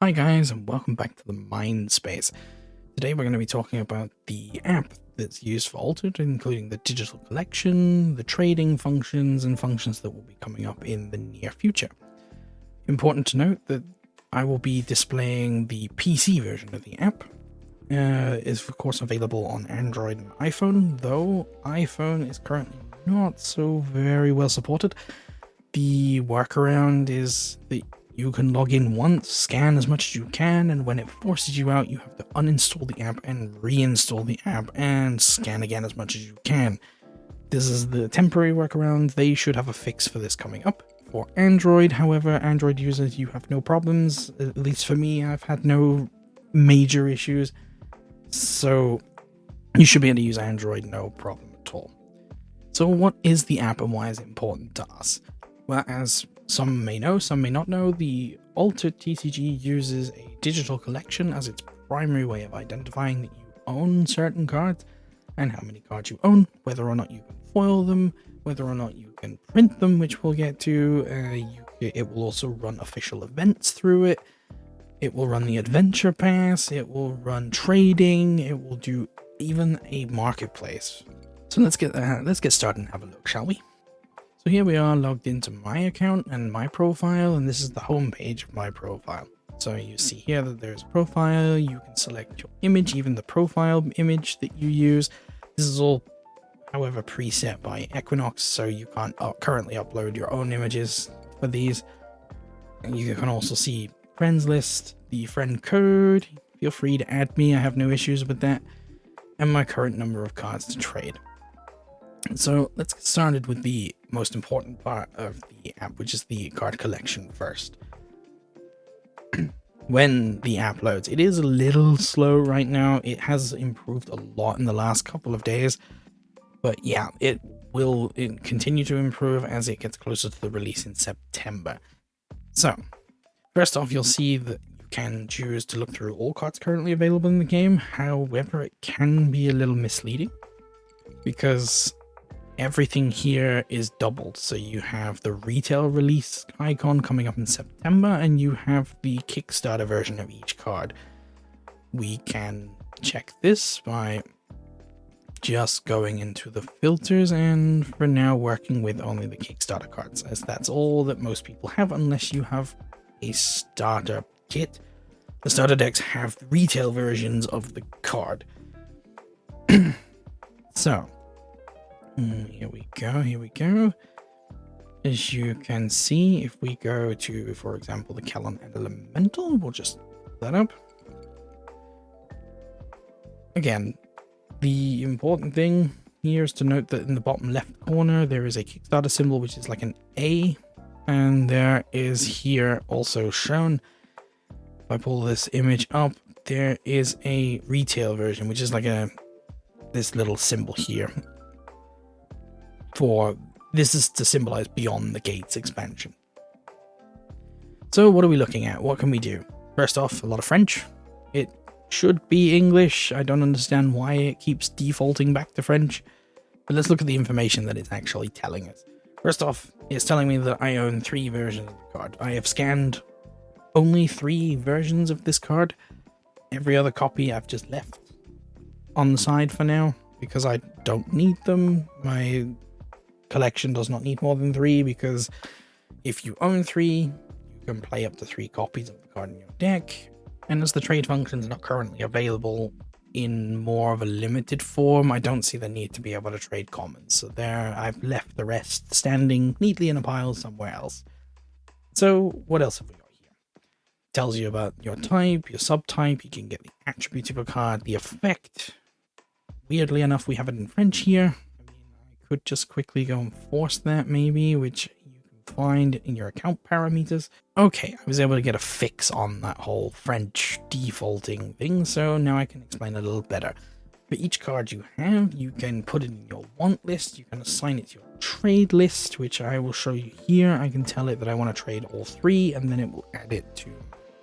Hi guys, and welcome back to the Mind Space. Today we're going to be talking about the app that's used for Altered, including the digital collection, the trading functions, and functions that will be coming up in the near future. Important to note that I will be displaying the PC version of the app. Is of course available on Android and iPhone, though iPhone is currently not so very well supported. The workaround is that you can log in once, scan as much as you can, and when it forces you out, you have to uninstall the app and reinstall the app and scan again as much as you can. This is the temporary workaround. They should have a fix for this coming up. For Android, however, Android users, you have no problems. At least for me, I've had no major issues. So you should be able to use Android no problem at all. So what is the app and why is it important to us? Well, as some may know, some may not know, the Altered TCG uses a digital collection as its primary way of identifying that you own certain cards and how many cards you own, whether or not you can foil them, whether or not you can print them, which we'll get to. It will also run official events through it. It will run the adventure pass. It will run trading. It will do even a marketplace. So let's get started and have a look, shall we? So here we are logged into my account and my profile, and this is the home page of my profile. So you see here that there's a profile. You can select your image, even the profile image that you use. This is all, however, preset by Equinox, so you can't currently upload your own images for these. And you can also see friends list, the friend code. Feel free to add me, I have no issues with that, and my current number of cards to trade. So let's get started with the most important part of the app, which is the card collection first. When the app loads, it is a little slow right now. It has improved a lot in the last couple of days, but yeah, it will continue to improve as it gets closer to the release in September. So first off, you'll see that you can choose to look through all cards currently available in the game. However, it can be a little misleading because everything here is doubled. So you have the retail release icon coming up in September, and you have the Kickstarter version of each card. We can check this by just going into the filters, and for now working with only the Kickstarter cards, as that's all that most people have unless you have a starter kit. The starter decks have retail versions of the card. So here we go. As you can see, if we go to, for example, the Kellen and Elemental, we'll just put that up. Again, the important thing here is to note that in the bottom left corner, there is a Kickstarter symbol, which is like an A, and there is here also shown, if I pull this image up, there is a retail version, which is like this little symbol here. This is to symbolize Beyond the Gates expansion. So what are we looking at? What can we do? First off, a lot of French. It should be English. I don't understand why it keeps defaulting back to French. But let's look at the information that it's actually telling us. First off, it's telling me that I own 3 versions of the card. I have scanned only 3 versions of this card. Every other copy I've just left on the side for now because I don't need them. My collection does not need more than 3, because if you own 3, you can play up to 3 copies of the card in your deck. And as the trade function is not currently available in more of a limited form, I don't see the need to be able to trade commons. So there, I've left the rest standing neatly in a pile somewhere else. So what else have we got here? It tells you about your type, your subtype. You can get the attributes of a card, the effect. Weirdly enough, we have it in French here. Could just quickly go and force that maybe, which you can find in your account parameters. Okay, I was able to get a fix on that whole French defaulting thing, so now I can explain a little better. For each card you have, you can put it in your want list. You can assign it to your trade list, which I will show you here. I can tell it that I want to trade all 3, and then it will add it to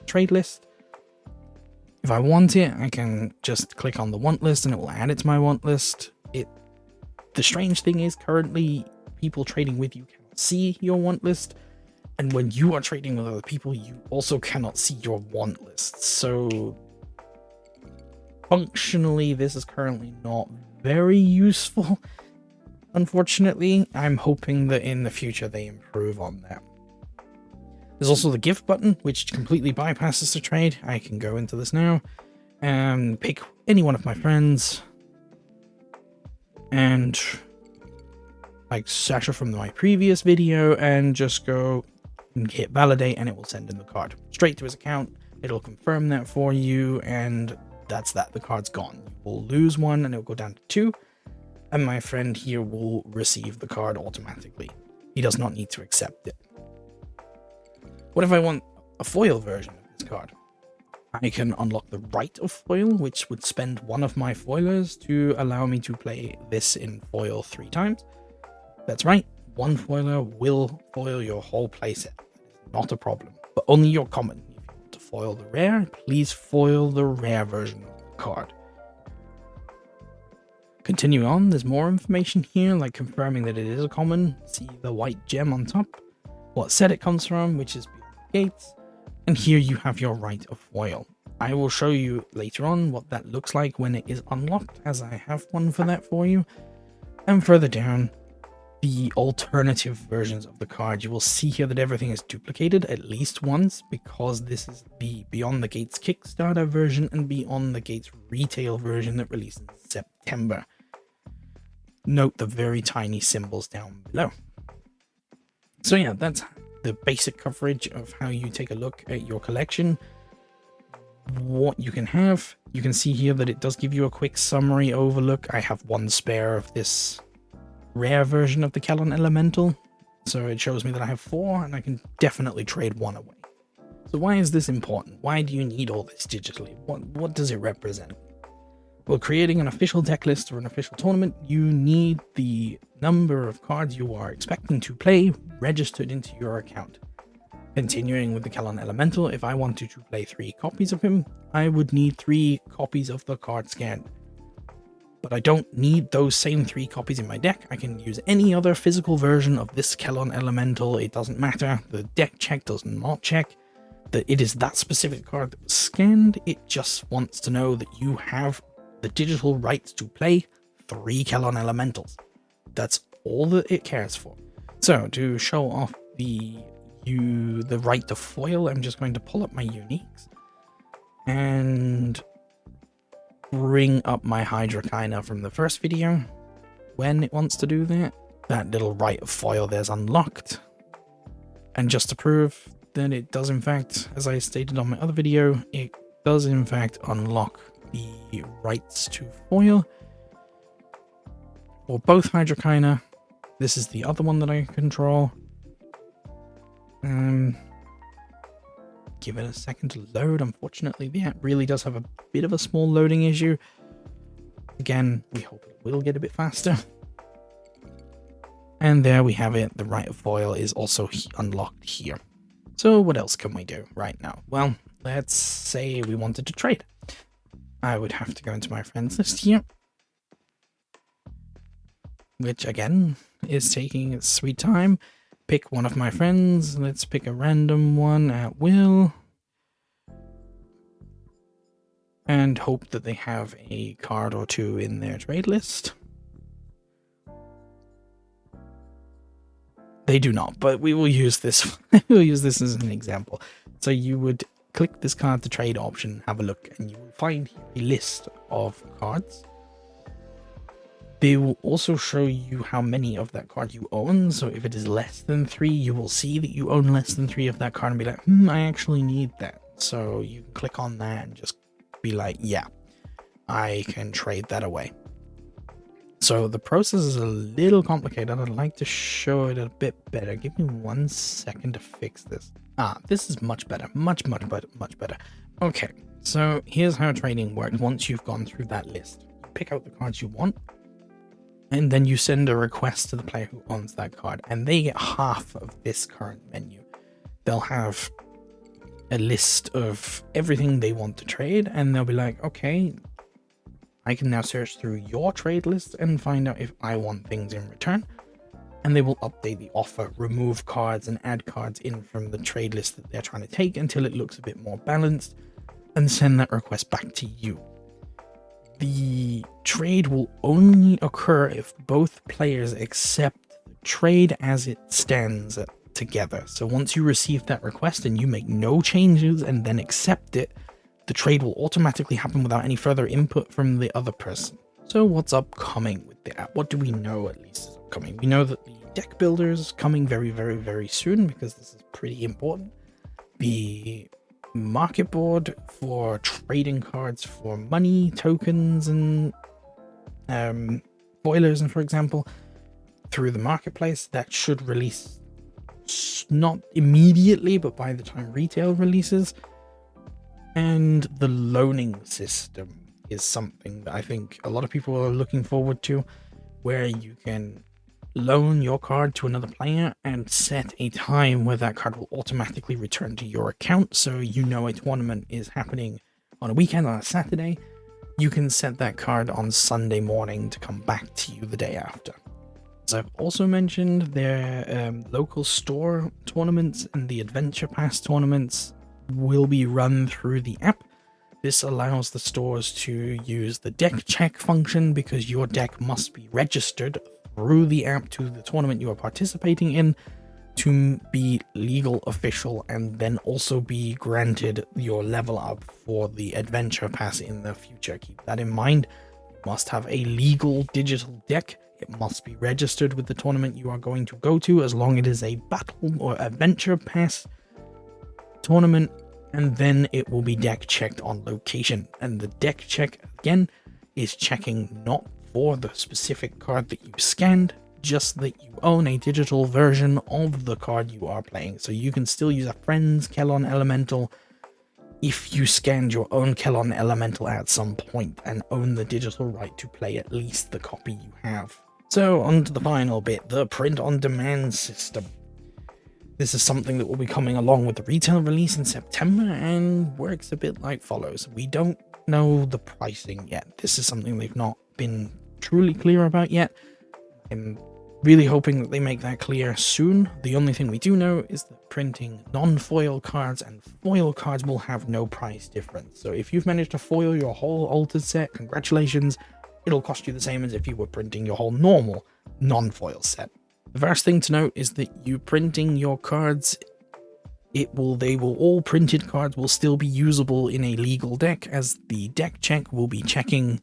trade list. If I want it, I can just click on the want list and it will add it to my want list. The strange thing is currently people trading with you cannot see your want list, And when you are trading with other people, you also cannot see your want list. So functionally, this is currently not very useful. Unfortunately, I'm hoping that in the future they improve on that. There's also the gift button, which completely bypasses the trade. I can go into this now and pick any one of my friends and like Sasha from my previous video and just go and hit validate, and it will send in the card straight to his account. It'll confirm that for you, and that's that. The card's gone. You will lose one and it'll go down to 2, and my friend here will receive the card automatically. He does not need to accept it. What if I want a foil version of this card? I can unlock the right of foil, which would spend one of my foilers to allow me to play this in foil 3 times. That's right, one foiler will foil your whole playset. Not a problem, but only your common. If you want to foil the rare, please foil the rare version of the card. Continuing on, there's more information here, like confirming that it is a common. See the white gem on top, what set it comes from, which is Beyond the Gates, and here you have your right of foil. I will show you later on what that looks like when it is unlocked, as I have one for that for you. And further down, the alternative versions of the card. You will see here that everything is duplicated at least once, because this is the Beyond the Gates Kickstarter version and Beyond the Gates retail version that released in September. Note the very tiny symbols down below. So yeah, that's the basic coverage of how you take a look at your collection. What you can have. You can see here that it does give you a quick summary overlook. I have 1 spare of this rare version of the Kellon Elemental, so it shows me that I have 4 and I can definitely trade 1 away. So why is this important? Why do you need all this digitally? What does it represent? Well, creating an official deck list or an official tournament, you need the number of cards you are expecting to play registered into your account. Continuing with the Kellon Elemental, if I wanted to play 3 copies of him, I would need 3 copies of the card scanned. But I don't need those same 3 copies in my deck. I can use any other physical version of this Kellon Elemental. It doesn't matter. The deck check does not check that it is that specific card that was scanned. It just wants to know that you have the digital rights to play 3 Kellon Elementals. That's all that it cares for. So to show off the right to foil, I'm just going to pull up my uniques and bring up my Hydrokina from the first video. When it wants to do that, that little right of foil there's unlocked. And just to prove that it does in fact, as I stated on my other video, it does in fact unlock the rights to foil for both Hydrokina. This is the other one that I control. Give it a second to load. Unfortunately, the app really does have a bit of a small loading issue. Again, we hope it will get a bit faster. And there we have it. The right of foil is also unlocked here. So what else can we do right now? Well, let's say we wanted to trade. I would have to go into my friends list here, which again is taking its sweet time. Pick one of my friends. Let's pick a random one at will. And hope that they have a card or 2 in their trade list. They do not, but we will use this. We'll use this as an example. So you would click this card to trade option, have a look, and you will find a list of cards. They will also show you how many of that card you own. So if it is less than 3, you will see that you own less than 3 of that card and be like, I actually need that. So you can click on that and just be like, yeah, I can trade that away. So the process is a little complicated. I'd like to show it a bit better. Give me 1 second to fix this. This is much better. Much better. Okay, so here's how trading works. Once you've gone through that list, you pick out the cards you want, and then you send a request to the player who owns that card, and they get half of this current menu. They'll have a list of everything they want to trade, and they'll be like, okay, I can now search through your trade list and find out if I want things in return. and they will update the offer, remove cards, and add cards in from the trade list that they're trying to take until it looks a bit more balanced, and send that request back to you. The trade will only occur if both players accept the trade as it stands together. So once you receive that request and you make no changes and then accept it, the trade will automatically happen without any further input from the other person. So what's upcoming with the app? What do we know at least is upcoming? We know that the deck builder is coming very, very, very soon, because this is pretty important. The market board for trading cards for money, tokens, and boilers, and for example, through the marketplace, that should release not immediately, but by the time retail releases. And the loaning system is something that I think a lot of people are looking forward to, where you can loan your card to another player and set a time where that card will automatically return to your account. So you know a tournament is happening on a weekend, on a Saturday, you can set that card on Sunday morning to come back to you the day after. As I've also mentioned, their local store tournaments and the Adventure Pass tournaments will be run through the app. This allows the stores to use the deck check function, because your deck must be registered through the app to the tournament you are participating in to be legal, official, and then also be granted your level up for the Adventure Pass in the future. Keep that in mind. You must have a legal digital deck. It must be registered with the tournament you are going to go to, as long as it is a battle or Adventure Pass tournament, and then it will be deck checked on location. And the deck check, again, is checking not for the specific card that you scanned, just that you own a digital version of the card you are playing. So you can still use a friend's Kellon Elemental if you scanned your own Kellon Elemental at some point and own the digital right to play at least the copy you have. So on to the final bit, the print-on-demand system. This is something that will be coming along with the retail release in September and works a bit like follows. We don't know the pricing yet. This is something they've not been truly clear about yet. I'm really hoping that they make that clear soon. The only thing we do know is that printing non-foil cards and foil cards will have no price difference. So if you've managed to foil your whole altered set, congratulations. It'll cost you the same as if you were printing your whole normal non-foil set. The first thing to note is that you printing your cards, all printed cards will still be usable in a legal deck, as the deck check will be checking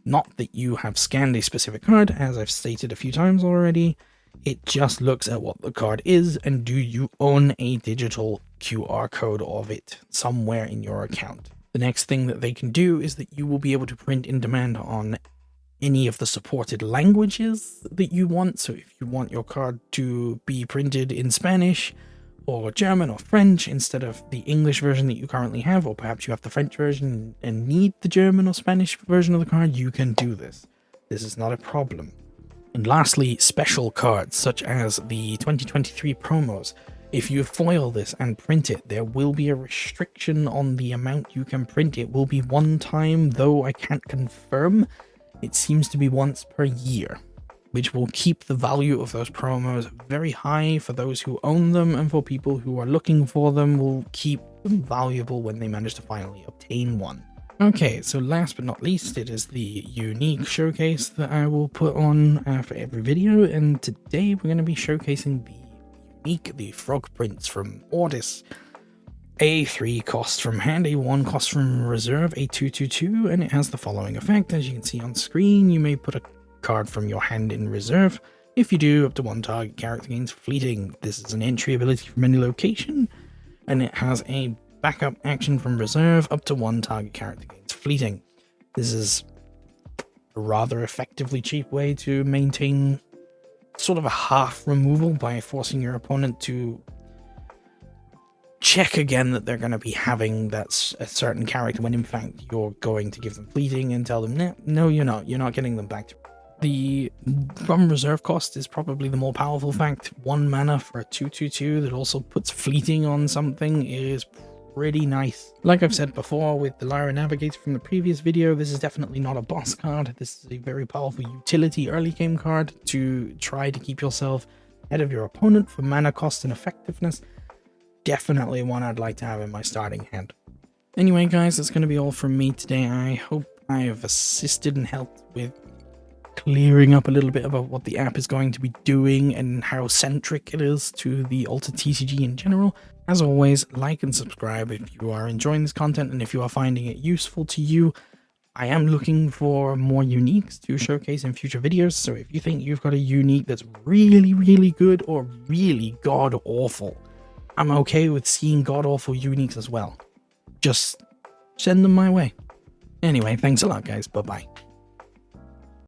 not that you have scanned a specific card, as I've stated a few times already. It just looks at what the card is, and do you own a digital QR code of it somewhere in your account. The next thing that they can do is that you will be able to print in demand on any of the supported languages that you want. So if you want your card to be printed in Spanish or German or French instead of the English version that you currently have, or perhaps you have the French version and need the German or Spanish version of the card, you can do this. This is not a problem. And lastly, special cards such as the 2023 promos. If you foil this and print it, there will be a restriction on the amount you can print. It will be one time, though I can't confirm. It seems to be once per year, which will keep the value of those promos very high for those who own them, and for people who are looking for them will keep them valuable when they manage to finally obtain one. Okay, so last but not least, it is the unique showcase that I will put on for every video, and today we're going to be showcasing the frog prints from Ordis. A 3 cost from hand, a 1 cost from reserve, a 2/2/2, and it has the following effect. As you can see on screen, you may put a card from your hand in reserve. If you do, up to 1 target character gains fleeting. This is an entry ability from any location, and it has a backup action from reserve. Up to 1 target character gains fleeting. This is a rather effectively cheap way to maintain sort of a half removal by forcing your opponent to check again that they're going to be having a certain character, when in fact you're going to give them fleeting and tell them, no, you're not getting them back. The from reserve cost is probably the more powerful fact. 1 mana for a 2/2/2 that also puts fleeting on something is pretty nice. Like I've said before with the Lyra Navigator from the previous video, this is definitely not a boss card. This is a very powerful utility early game card to try to keep yourself ahead of your opponent for mana cost and effectiveness. Definitely one I'd like to have in my starting hand. Anyway guys, that's going to be all from me today. I hope I have assisted and helped with clearing up a little bit about what the app is going to be doing and how centric it is to the Altered TCG in general. As always, like and subscribe if you are enjoying this content and if you are finding it useful to you. I am looking for more uniques to showcase in future videos, so if you think you've got a unique that's really, really good or really god-awful, I'm okay with seeing god-awful uniques as well. Just send them my way. Anyway, thanks a lot guys, bye-bye.